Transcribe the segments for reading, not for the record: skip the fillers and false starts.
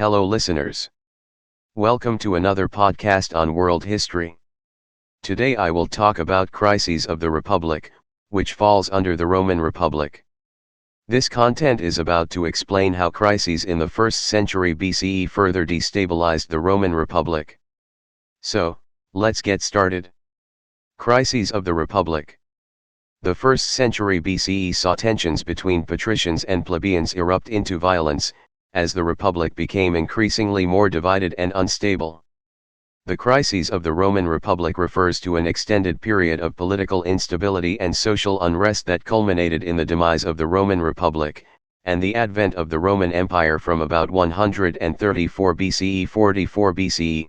Hello listeners. Welcome to another podcast on world history. Today I will talk about Crises of the Republic, which falls under the Roman Republic. This content is about to explain how crises in the 1st century BCE further destabilized the Roman Republic. So, let's get started. Crises of the Republic. The 1st century BCE saw tensions between patricians and plebeians erupt into violence, as the Republic became increasingly more divided and unstable. The crises of the Roman Republic refers to an extended period of political instability and social unrest that culminated in the demise of the Roman Republic, and the advent of the Roman Empire from about 134 BCE 44 BCE.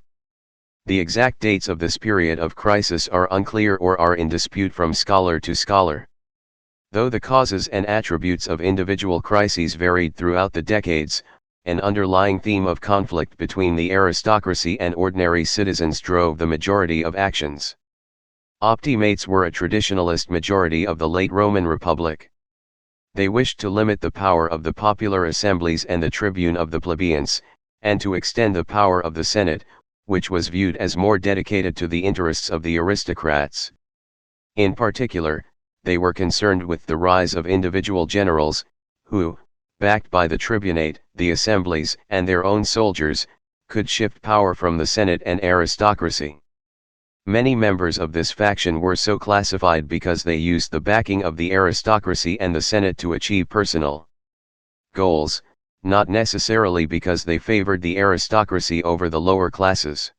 The exact dates of this period of crisis are unclear or are in dispute from scholar to scholar. Though the causes and attributes of individual crises varied throughout the decades, an underlying theme of conflict between the aristocracy and ordinary citizens drove the majority of actions. Optimates were a traditionalist majority of the late Roman Republic. They wished to limit the power of the popular assemblies and the tribune of the plebeians, and to extend the power of the Senate, which was viewed as more dedicated to the interests of the aristocrats. In particular, they were concerned with the rise of individual generals, who, backed by the tribunate, the assemblies, and their own soldiers, could shift power from the Senate and aristocracy. Many members of this faction were so classified because they used the backing of the aristocracy and the Senate to achieve personal goals, not necessarily because they favored the aristocracy over the lower classes.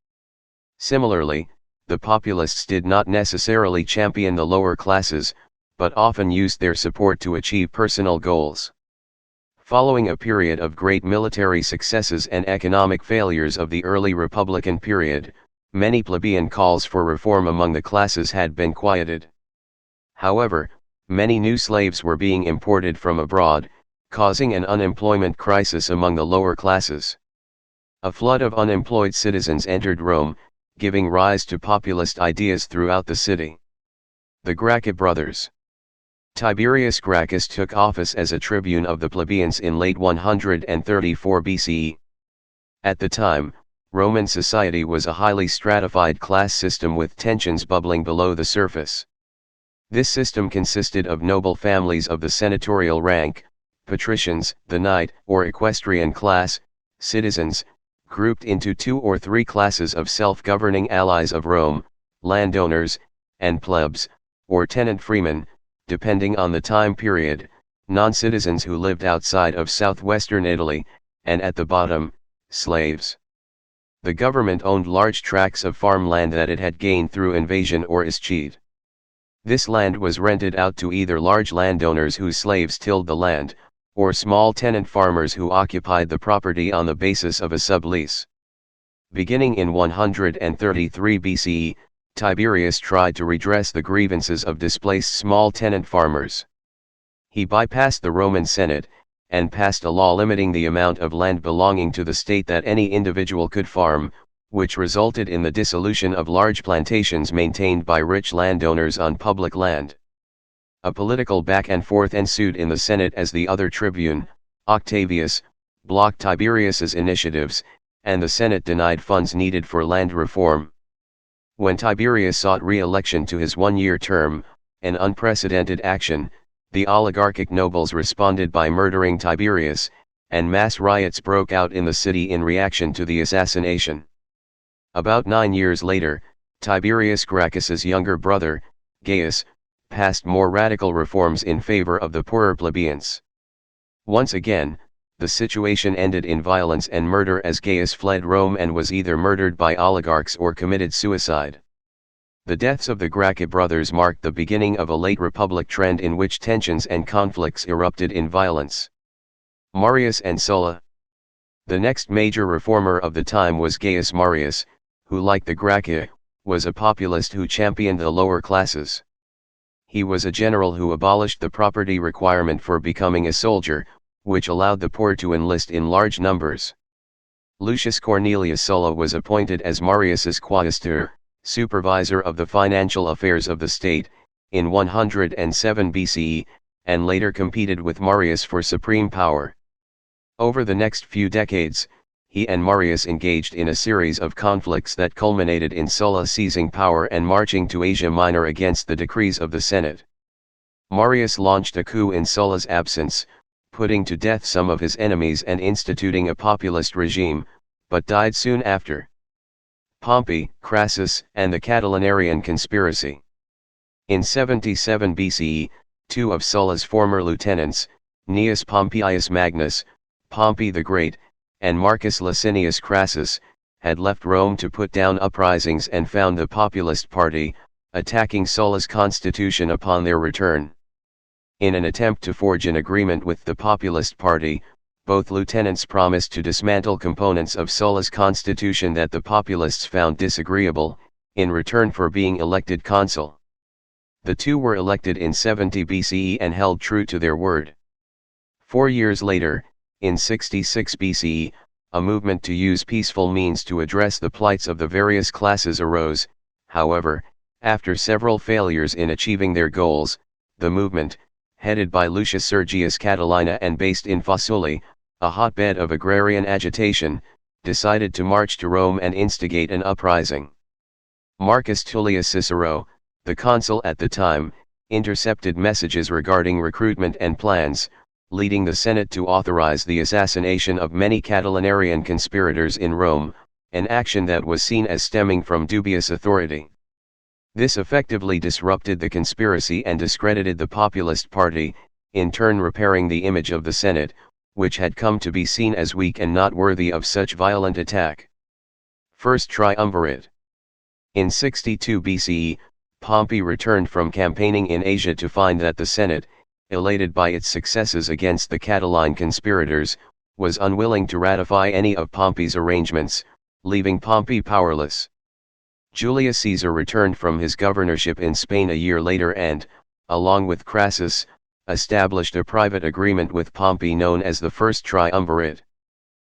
Similarly, the populists did not necessarily champion the lower classes, but often used their support to achieve personal goals. Following a period of great military successes and economic failures of the early Republican period, many plebeian calls for reform among the classes had been quieted. However, many new slaves were being imported from abroad, causing an unemployment crisis among the lower classes. A flood of unemployed citizens entered Rome, giving rise to populist ideas throughout the city. The Gracchi brothers. Tiberius Gracchus took office as a tribune of the plebeians in late 134 BCE. At the time, Roman society was a highly stratified class system with tensions bubbling below the surface. This system consisted of noble families of the senatorial rank, patricians, the knight or equestrian class, citizens, grouped into 2 or 3 classes of self-governing allies of Rome, landowners, and plebs, or tenant freemen, depending on the time period, non-citizens who lived outside of southwestern Italy, and at the bottom, slaves. The government owned large tracts of farmland that it had gained through invasion or escheat. This land was rented out to either large landowners whose slaves tilled the land, or small tenant farmers who occupied the property on the basis of a sublease. Beginning in 133 BCE, Tiberius tried to redress the grievances of displaced small tenant farmers. He bypassed the Roman Senate, and passed a law limiting the amount of land belonging to the state that any individual could farm, which resulted in the dissolution of large plantations maintained by rich landowners on public land. A political back and forth ensued in the Senate as the other tribune, Octavius, blocked Tiberius's initiatives, and the Senate denied funds needed for land reform. When Tiberius sought re-election to his 1-year term, an unprecedented action, the oligarchic nobles responded by murdering Tiberius, and mass riots broke out in the city in reaction to the assassination. About 9 years later, Tiberius Gracchus's younger brother, Gaius, passed more radical reforms in favor of the poorer plebeians. Once again, the situation ended in violence and murder as Gaius fled Rome and was either murdered by oligarchs or committed suicide. The deaths of the Gracchi brothers marked the beginning of a late Republic trend in which tensions and conflicts erupted in violence. Marius and Sulla. The next major reformer of the time was Gaius Marius, who like the Gracchi, was a populist who championed the lower classes. He was a general who abolished the property requirement for becoming a soldier, which allowed the poor to enlist in large numbers. Lucius Cornelius Sulla was appointed as Marius's quaestor, supervisor of the financial affairs of the state, in 107 BCE, and later competed with Marius for supreme power. Over the next few decades, he and Marius engaged in a series of conflicts that culminated in Sulla seizing power and marching to Asia Minor against the decrees of the Senate. Marius launched a coup in Sulla's absence, putting to death some of his enemies and instituting a populist regime, but died soon after. Pompey, Crassus, and the Catilinarian conspiracy. In 77 BCE, two of Sulla's former lieutenants, Gnaeus Pompeius Magnus, Pompey the Great, and Marcus Licinius Crassus, had left Rome to put down uprisings and found the Populist Party, attacking Sulla's constitution upon their return. In an attempt to forge an agreement with the Populist Party, both lieutenants promised to dismantle components of Sulla's constitution that the Populists found disagreeable, in return for being elected consul. The two were elected in 70 BCE and held true to their word. 4 years later, in 66 BCE, a movement to use peaceful means to address the plights of the various classes arose. However, after several failures in achieving their goals, the movement, headed by Lucius Sergius Catilina and based in Faesulae, a hotbed of agrarian agitation, decided to march to Rome and instigate an uprising. Marcus Tullius Cicero, the consul at the time, intercepted messages regarding recruitment and plans, leading the Senate to authorize the assassination of many Catilinarian conspirators in Rome, an action that was seen as stemming from dubious authority. This effectively disrupted the conspiracy and discredited the Populist Party, in turn repairing the image of the Senate, which had come to be seen as weak and not worthy of such violent attack. First Triumvirate. In 62 BCE, Pompey returned from campaigning in Asia to find that the Senate, elated by its successes against the Catiline conspirators, was unwilling to ratify any of Pompey's arrangements, leaving Pompey powerless. Julius Caesar returned from his governorship in Spain a year later and, along with Crassus, established a private agreement with Pompey known as the First Triumvirate.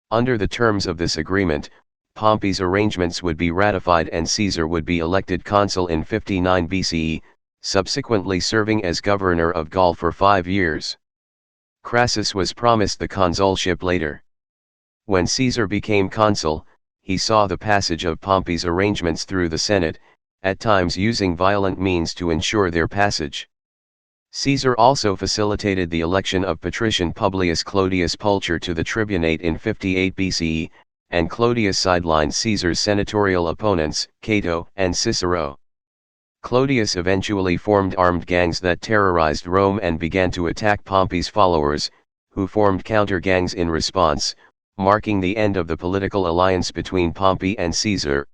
Under the terms of this agreement, Pompey's arrangements would be ratified and Caesar would be elected consul in 59 BCE, subsequently serving as governor of Gaul for 5 years. Crassus was promised the consulship later. When Caesar became consul, he saw the passage of Pompey's arrangements through the Senate, at times using violent means to ensure their passage. Caesar also facilitated the election of patrician Publius Clodius Pulcher to the tribunate in 58 BCE, and Clodius sidelined Caesar's senatorial opponents, Cato and Cicero. Clodius eventually formed armed gangs that terrorized Rome and began to attack Pompey's followers, who formed counter-gangs in response, marking the end of the political alliance between Pompey and Caesar.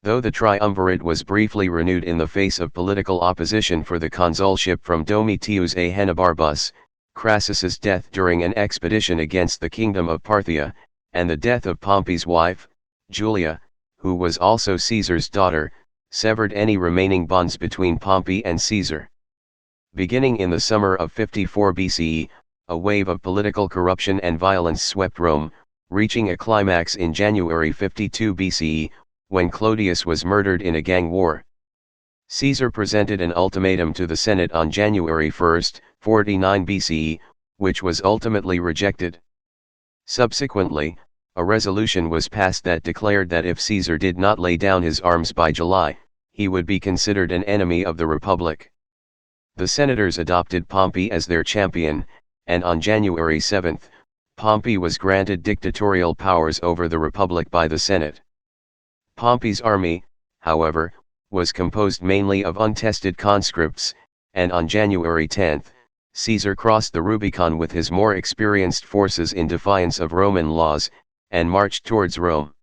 Though the triumvirate was briefly renewed in the face of political opposition for the consulship from Domitius Ahenobarbus, Crassus's death during an expedition against the kingdom of Parthia, and the death of Pompey's wife, Julia, who was also Caesar's daughter, severed any remaining bonds between Pompey and Caesar. Beginning in the summer of 54 BCE, a wave of political corruption and violence swept Rome, reaching a climax in January 52 BCE, when Clodius was murdered in a gang war. Caesar presented an ultimatum to the Senate on January 1, 49 BCE, which was ultimately rejected. Subsequently, a resolution was passed that declared that if Caesar did not lay down his arms by July, he would be considered an enemy of the Republic. The senators adopted Pompey as their champion, and on January 7, Pompey was granted dictatorial powers over the Republic by the Senate. Pompey's army, however, was composed mainly of untested conscripts, and on January 10, Caesar crossed the Rubicon with his more experienced forces in defiance of Roman laws, and marched towards Rome.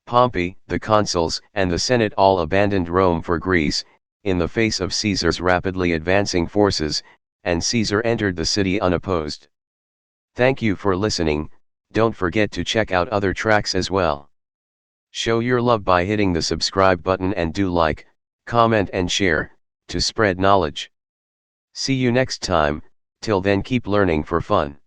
Pompey, the consuls, and the Senate all abandoned Rome for Greece, in the face of Caesar's rapidly advancing forces, and Caesar entered the city unopposed. Thank you for listening. Don't forget to check out other tracks as well. Show your love by hitting the subscribe button and do like, comment and share, to spread knowledge. See you next time. Till then keep learning for fun.